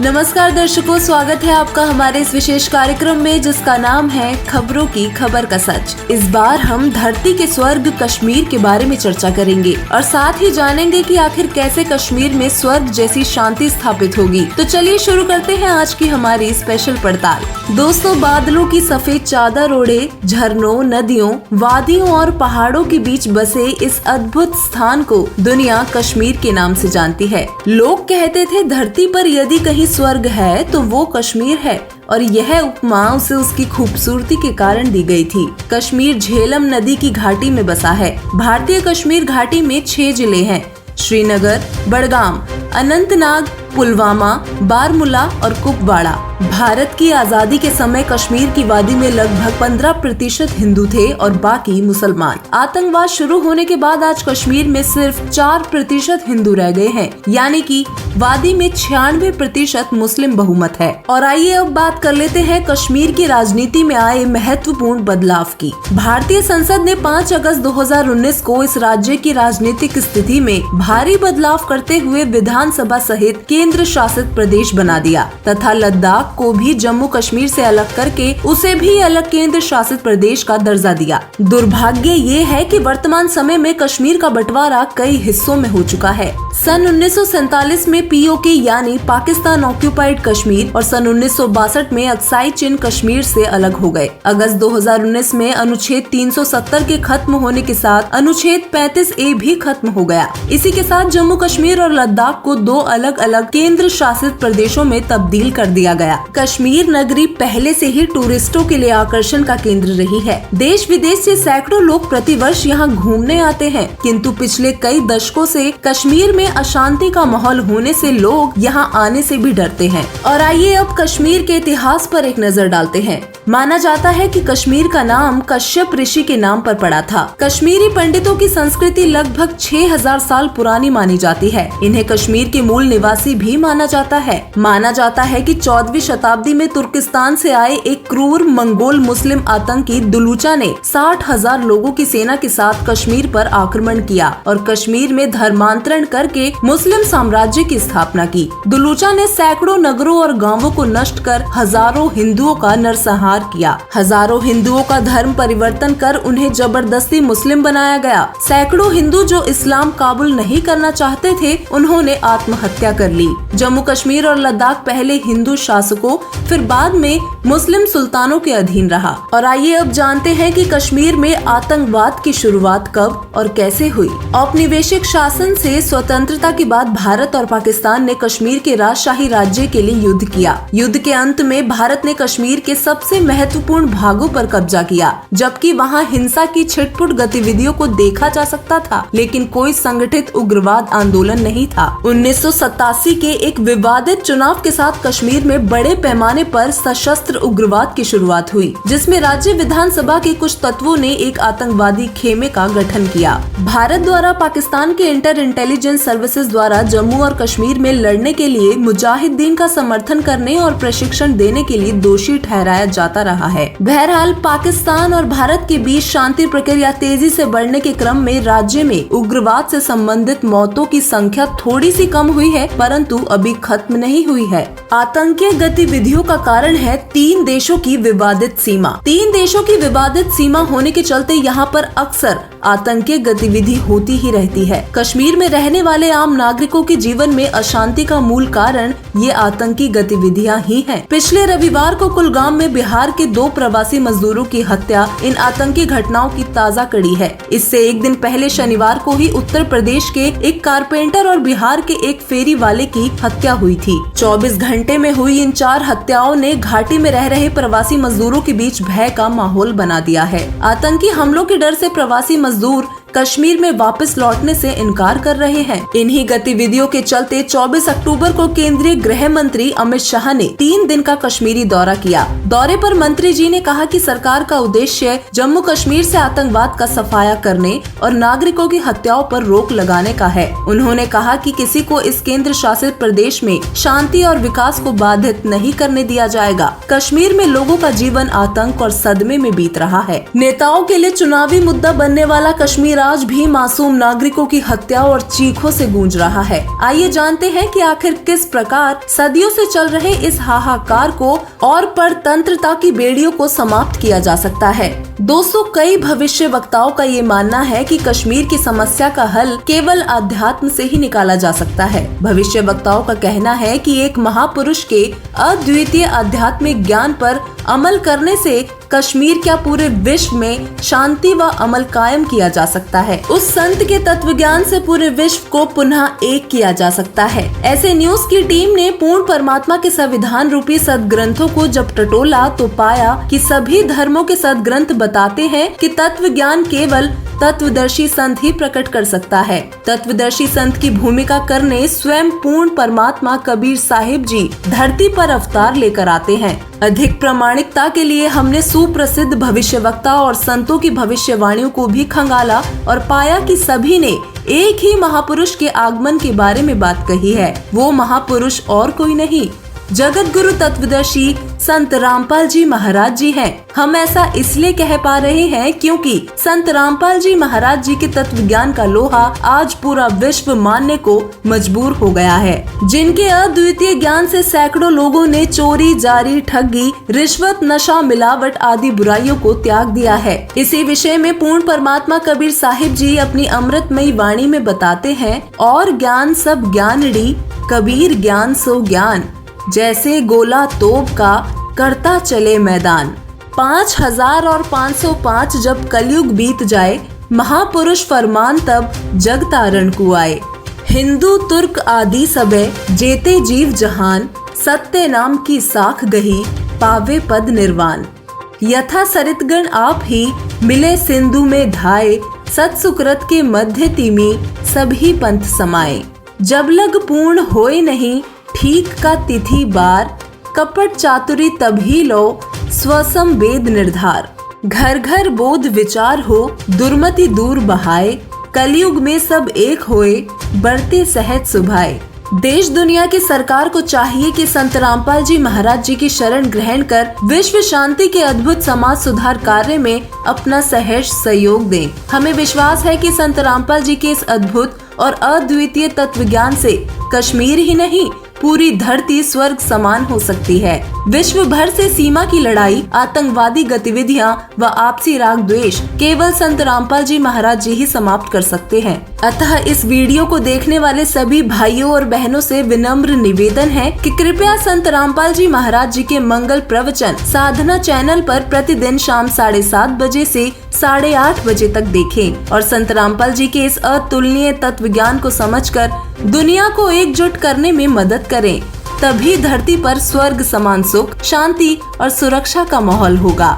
नमस्कार दर्शकों, स्वागत है आपका हमारे इस विशेष कार्यक्रम में जिसका नाम है खबरों की खबर का सच। इस बार हम धरती के स्वर्ग कश्मीर के बारे में चर्चा करेंगे और साथ ही जानेंगे कि आखिर कैसे कश्मीर में स्वर्ग जैसी शांति स्थापित होगी। तो चलिए शुरू करते हैं आज की हमारी स्पेशल पड़ताल। दोस्तों, बादलों की सफेद चादर ओढ़े झरनों, नदियों, वादियों और पहाड़ों के बीच बसे इस अद्भुत स्थान को दुनिया कश्मीर के नाम से जानती है। लोग कहते थे धरती पर यदि कहीं स्वर्ग है तो वो कश्मीर है और यह उपमा उसे उसकी खूबसूरती के कारण दी गई थी। कश्मीर झेलम नदी की घाटी में बसा है। भारतीय कश्मीर घाटी में 6 जिले हैं: श्रीनगर, बड़गाम, अनंतनाग, पुलवामा, बारामूला और कुपवाड़ा। भारत की आजादी के समय कश्मीर की वादी में लगभग 15% हिंदू थे और बाकी मुसलमान। आतंकवाद शुरू होने के बाद आज कश्मीर में सिर्फ 4% हिंदू रह गए हैं, यानी कि वादी में 96% मुस्लिम बहुमत है। और आइए अब बात कर लेते हैं कश्मीर की राजनीति में आए महत्वपूर्ण बदलाव की। भारतीय संसद ने 5 अगस्त 2019 को इस राज्य की राजनीतिक स्थिति में भारी बदलाव करते हुए विधानसभा सहित केंद्र शासित प्रदेश बना दिया तथा लद्दाख को भी जम्मू कश्मीर से अलग करके उसे भी अलग केंद्र शासित प्रदेश का दर्जा दिया। दुर्भाग्य ये है कि वर्तमान समय में कश्मीर का बंटवारा कई हिस्सों में हो चुका है। सन 1947 में पीओके यानी पाकिस्तान ऑक्यूपाइड कश्मीर और सन 1962 में अक्साई चिन कश्मीर से अलग हो गए। अगस्त 2019 में अनुच्छेद 370 के खत्म होने के साथ अनुच्छेद 35A भी खत्म हो गया। इसी के साथ जम्मू कश्मीर और लद्दाख को 2 अलग अलग केंद्र शासित प्रदेशों में तब्दील कर दिया गया। कश्मीर नगरी पहले से ही टूरिस्टों के लिए आकर्षण का केंद्र रही है। देश विदेश से सैकड़ों लोग प्रतिवर्ष यहाँ घूमने आते हैं, किंतु पिछले कई दशकों से कश्मीर में अशांति का माहौल होने से लोग यहाँ आने से भी डरते हैं। और आइए अब कश्मीर के इतिहास पर एक नजर डालते हैं। माना जाता है कि कश्मीर का नाम कश्यप ऋषि के नाम पर पड़ा था। कश्मीरी पंडितों की संस्कृति लगभग 6000 साल पुरानी मानी जाती है। इन्हें कश्मीर के मूल निवासी भी माना जाता है। माना जाता है कि 14वीं शताब्दी में तुर्किस्तान से आए एक क्रूर मंगोल मुस्लिम आतंकी दुलूचा ने 60,000 लोगों की सेना के साथ कश्मीर पर आक्रमण किया और कश्मीर में धर्मांतरण करके मुस्लिम साम्राज्य की स्थापना की। दुलूचा ने सैकड़ों नगरों और गांवों को नष्ट कर हजारों हिंदुओं का नरसंहार किया। हजारों हिंदुओं का धर्म परिवर्तन कर उन्हें जबरदस्ती मुस्लिम बनाया गया। सैकड़ों हिंदू जो इस्लाम काबुल नहीं करना चाहते थे, उन्होंने आत्महत्या कर ली। जम्मू कश्मीर और लद्दाख पहले हिंदू शासकों फिर बाद में मुस्लिम सुल्तानों के अधीन रहा। और आइए अब जानते हैं कि कश्मीर में आतंकवाद की शुरुआत कब और कैसे हुई। औपनिवेशिक शासन से स्वतंत्रता के बाद भारत और पाकिस्तान ने कश्मीर के राजशाही राज्य के लिए युद्ध किया। युद्ध के अंत में भारत ने कश्मीर के सबसे महत्वपूर्ण भागों पर कब्जा किया, जबकि वहां हिंसा की छिटपुट गतिविधियों को देखा जा सकता था, लेकिन कोई संगठित उग्रवाद आंदोलन नहीं था। 1987 के एक विवादित चुनाव के साथ कश्मीर में बड़े पैमाने पर सशस्त्र उग्रवाद की शुरुआत हुई, जिसमें राज्य विधानसभा के कुछ तत्वों ने एक आतंकवादी खेमे का गठन किया। भारत द्वारा पाकिस्तान के इंटर इंटेलिजेंस सर्विसेज द्वारा जम्मू और कश्मीर में लड़ने के लिए मुजाहिदीन का समर्थन करने और प्रशिक्षण देने के लिए दोषी ठहराया जाता रहा है। बहरहाल पाकिस्तान और भारत के बीच शांति प्रक्रिया तेजी से बढ़ने के क्रम में राज्य में उग्रवाद से संबंधित मौतों की संख्या थोड़ी सी कम हुई है, परंतु अभी खत्म नहीं हुई है। आतंकीय गतिविधियों का कारण है 3 देशों की विवादित सीमा। 3 देशों की विवादित सीमा होने के चलते यहाँ पर अक्सर आतंकीय गतिविधि होती ही रहती है। कश्मीर में रहने वाले आम नागरिकों के जीवन में अशांति का मूल कारण ये आतंकी गतिविधियां ही हैं। पिछले रविवार को कुलगाम में बिहार के 2 प्रवासी मजदूरों की हत्या इन आतंकी घटनाओं की ताज़ा कड़ी है। इससे एक दिन पहले शनिवार को ही उत्तर प्रदेश के एक कारपेंटर और बिहार के एक फेरी वाले की हत्या हुई थी। 24 घंटे में हुई इन 4 हत्याओं ने घाटी में रह रहे प्रवासी मजदूरों के बीच भय का माहौल बना दिया है। आतंकी हमलों के डर से प्रवासी मजदूर कश्मीर में वापस लौटने से इनकार कर रहे हैं। इन्हीं गतिविधियों के चलते 24 अक्टूबर को केंद्रीय गृह मंत्री अमित शाह ने 3 दिन का कश्मीरी दौरा किया। दौरे पर मंत्री जी ने कहा कि सरकार का उद्देश्य जम्मू कश्मीर से आतंकवाद का सफाया करने और नागरिकों की हत्याओं पर रोक लगाने का है। उन्होंने कहा कि किसी को इस केंद्र शासित प्रदेश में शांति और विकास को बाधित नहीं करने दिया जाएगा। कश्मीर में लोगों का जीवन आतंक और सदमे में बीत रहा है। नेताओं के लिए चुनावी मुद्दा बनने वाला कश्मीर आज भी मासूम नागरिकों की हत्या और चीखों से गूंज रहा है। आइए जानते हैं कि आखिर किस प्रकार सदियों से चल रहे इस हाहाकार को और परतंत्रता की बेड़ियों को समाप्त किया जा सकता है। दोस्तों, कई भविष्य वक्ताओं का ये मानना है कि कश्मीर की समस्या का हल केवल अध्यात्म से ही निकाला जा सकता है। भविष्य वक्ताओं का कहना है कि एक महापुरुष के अद्वितीय आध्यात्मिक ज्ञान पर अमल करने से कश्मीर क्या पूरे विश्व में शांति व अमल कायम किया जा सकता है। उस संत के तत्व ज्ञान से पूरे विश्व को पुनः एक किया जा सकता है। ऐसे न्यूज की टीम ने पूर्ण परमात्मा के संविधान रूपी सदग्रंथों को जब टटोला तो पाया कि सभी धर्मों के सदग्रंथ बताते हैं कि तत्व ज्ञान केवल तत्वदर्शी संत ही प्रकट कर सकता है। तत्वदर्शी संत की भूमिका करने स्वयं पूर्ण परमात्मा कबीर साहिब जी धरती पर अवतार लेकर आते हैं। अधिक प्रामाणिकता के लिए हमने सुप्रसिद्ध भविष्यवक्ता और संतों की भविष्यवाणियों को भी खंगाला और पाया कि सभी ने एक ही महापुरुष के आगमन के बारे में बात कही है। वो महापुरुष और कोई नहीं, जगत गुरु तत्वदर्शी संत रामपाल जी महाराज जी हैं। हम ऐसा इसलिए कह पा रहे हैं क्योंकि संत रामपाल जी महाराज जी के तत्व ज्ञान का लोहा आज पूरा विश्व मानने को मजबूर हो गया है। जिनके अद्वितीय ज्ञान से सैकड़ों लोगों ने चोरी, जारी, ठगी, रिश्वत, नशा, मिलावट आदि बुराइयों को त्याग दिया है। इसी विषय में पूर्ण परमात्मा कबीर साहिब जी अपनी अमृतमयी वाणी में बताते हैं, और ज्ञान सब ज्ञानड़ी, कबीर ज्ञान सो ज्ञान, जैसे गोला तोप का करता चले मैदान। 5000 और 505 जब कलयुग बीत जाए, महापुरुष फरमान तब जग तारण को आए। हिंदू तुर्क आदि सबे जेते जीव जहान, सत्य नाम की साख गही, पावे पद निर्वाण। यथा सरितगण आप ही मिले सिंधु में धाये, सत्सुकृत के मध्य तिमी सभी पंथ समाये। जब लग पूर्ण होए नहीं ठीक का तिथि बार, कपट चातुरी तभी लो स्वसम वेद निर्धार। घर घर बोध विचार हो, दुर्मति दूर बहाए, कलयुग में सब एक होए, बढ़ते सहज सुभाए। देश दुनिया की सरकार को चाहिए कि संत रामपाल जी महाराज जी की शरण ग्रहण कर विश्व शांति के अद्भुत समाज सुधार कार्य में अपना सहर्ष सहयोग दें। हमें विश्वास है कि संत रामपाल जी के इस अद्भुत और अद्वितीय तत्व ज्ञान से कश्मीर ही नहीं, पूरी धरती स्वर्ग समान हो सकती है। विश्व भर से सीमा की लड़ाई, आतंकवादी गतिविधियां व आपसी राग द्वेष केवल संत रामपाल जी महाराज जी ही समाप्त कर सकते हैं। अतः इस वीडियो को देखने वाले सभी भाइयों और बहनों से विनम्र निवेदन है कि कृपया संत रामपाल जी महाराज जी के मंगल प्रवचन साधना चैनल पर प्रतिदिन शाम 7:30 बजे से 8:30 बजे तक देखें और संत रामपाल जी के इस अतुलनीय तत्व ज्ञान को समझकर दुनिया को एकजुट करने में मदद करें। तभी धरती पर स्वर्ग समान सुख, शांति और सुरक्षा का माहौल होगा।